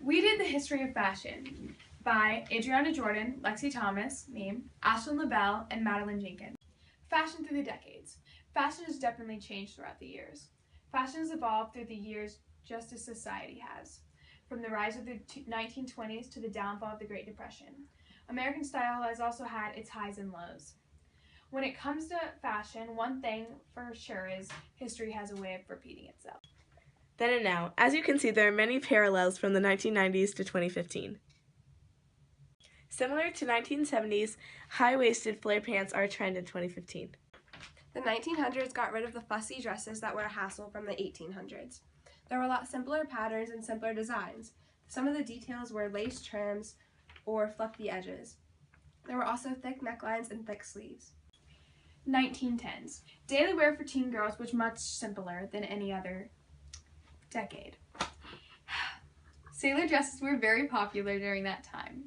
We did the history of fashion by Adriana Jordan, Lexi Thomas, me, Ashlyn LaBelle, and Madeline Jenkins. Fashion through the decades. Fashion has definitely changed throughout the years. Fashion has evolved through the years just as society has, from the rise of the 1920s to the downfall of the Great Depression. American style has also had its highs and lows. When it comes to fashion, one thing for sure is history has a way of repeating itself. Then and now, as you can see, there are many parallels from the 1990s to 2015. Similar to 1970s, high-waisted flare pants are a trend in 2015. The 1900s got rid of the fussy dresses that were a hassle from the 1800s. There were a lot simpler patterns and simpler designs. Some of the details were lace trims or fluffy edges. There were also thick necklines and thick sleeves. 1910s. Daily wear for teen girls was much simpler than any other decade. Sailor dresses were very popular during that time.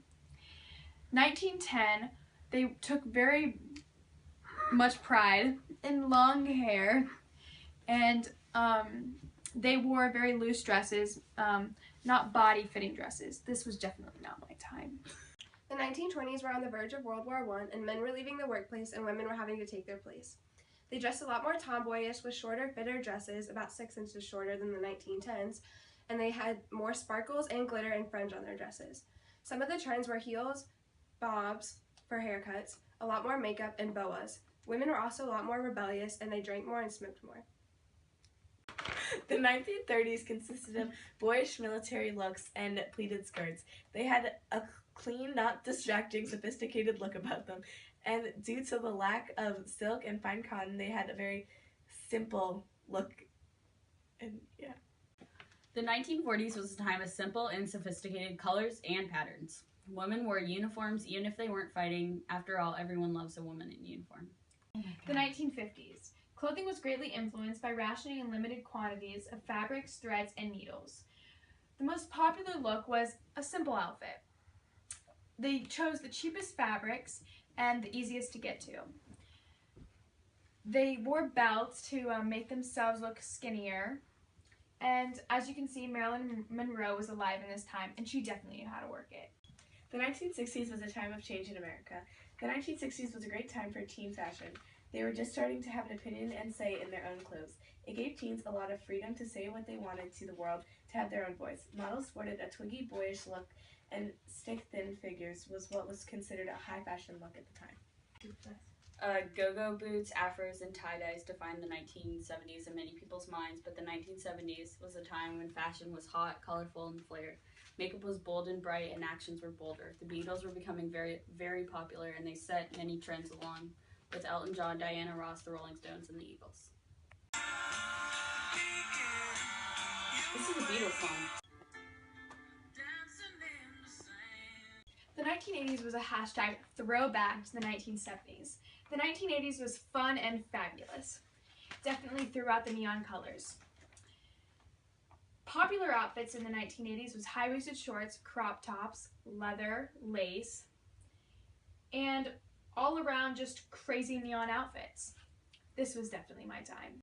1910, they took very much pride in long hair, and they wore very loose dresses, not body-fitting dresses. This was definitely not my time. The 1920s were on the verge of World War I, and men were leaving the workplace and women were having to take their place. They dressed a lot more tomboyish with shorter, fitter dresses, about 6 inches shorter than the 1910s, and they had more sparkles and glitter and fringe on their dresses. Some of the trends were heels, bobs for haircuts, a lot more makeup, and boas. Women were also a lot more rebellious, and they drank more and smoked more. The 1930s consisted of boyish military looks and pleated skirts. They had a clean, not distracting, sophisticated look about them. And due to the lack of silk and fine cotton, they had a very simple look. And yeah. The 1940s was a time of simple and sophisticated colors and patterns. Women wore uniforms even if they weren't fighting. After all, everyone loves a woman in uniform. The 1950s. Clothing was greatly influenced by rationing in limited quantities of fabrics, threads, and needles. The most popular look was a simple outfit. They chose the cheapest fabrics and the easiest to get to. They wore belts to make themselves look skinnier. And as you can see, Marilyn Monroe was alive in this time, and she definitely knew how to work it. The 1960s was a time of change in America. The 1960s was a great time for teen fashion. They were just starting to have an opinion and say in their own clothes. It gave teens a lot of freedom to say what they wanted to the world, to have their own voice. Models sported a twiggy, boyish look, and stick-thin figures was what was considered a high fashion look at the time. Go-go boots, afros, and tie-dyes defined the 1970s in many people's minds, but the 1970s was a time when fashion was hot, colorful, and flared. Makeup was bold and bright, and actions were bolder. The Beatles were becoming very, very popular, and they set many trends along with Elton John, Diana Ross, the Rolling Stones, and the Eagles. This is a Beatles song. The 1980s was a hashtag throwback to the 1970s. The 1980s was fun and fabulous, definitely throughout the neon colors. Popular outfits in the 1980s was high-waisted shorts, crop tops, leather, lace, and all around just crazy neon outfits. This was definitely my time.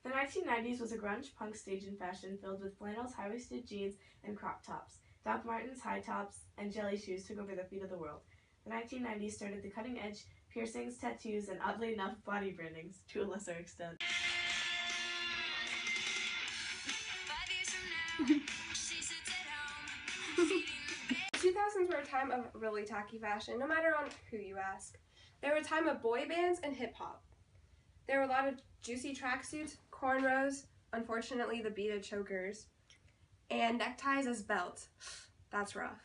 The 1990s was a grunge punk stage in fashion filled with flannels, high-waisted jeans, and crop tops. Doc Martens, high tops, and jelly shoes took over the feet of the world. The 1990s started the cutting edge piercings, tattoos, and oddly enough, body brandings, to a lesser extent. The 2000s were a time of really tacky fashion, no matter on who you ask. They were a time of boy bands and hip-hop. There were a lot of juicy tracksuits, cornrows, unfortunately the beaded chokers, and neckties as belts. That's rough.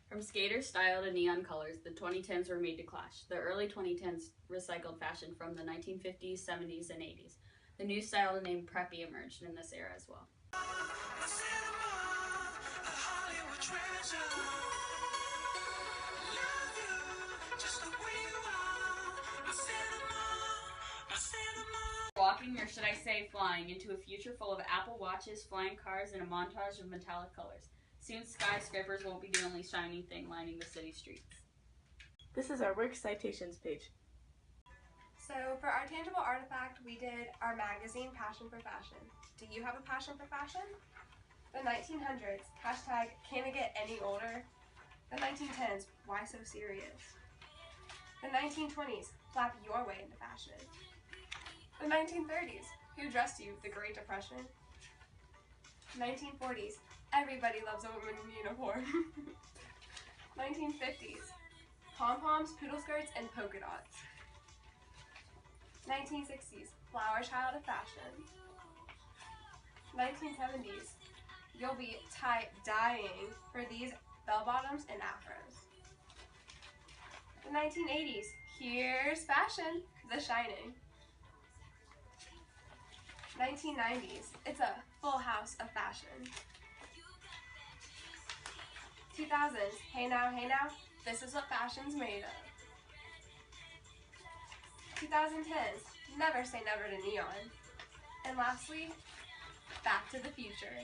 From skater style to neon colors, the 2010s were made to clash. The early 2010s recycled fashion from the 1950s, 70s, and 80s. The new style named preppy emerged in this era as well. Walking, or should I say flying, into a future full of Apple Watches, flying cars, and a montage of metallic colors. Soon skyscrapers won't be the only shiny thing lining the city streets. This is our work citations page. So for our tangible artifact, we did our magazine, Passion for Fashion. Do you have a passion for fashion? The 1900s, hashtag can it get any older? The 1910s, why so serious? The 1920s, flap your way into fashion. The 1930s, who dressed you? The Great Depression. 1940s, everybody loves a woman in uniform. 1950s, pom-poms, poodle skirts, and polka dots. 1960s, flower child of fashion. 1970s, you'll be dying for these bell-bottoms and afros. The 1980s, here's fashion, The Shining. 1990s, it's a full house of fashion. 2000s, hey now, this is what fashion's made of. 2010s, never say never to neon. And lastly, Back to the Future.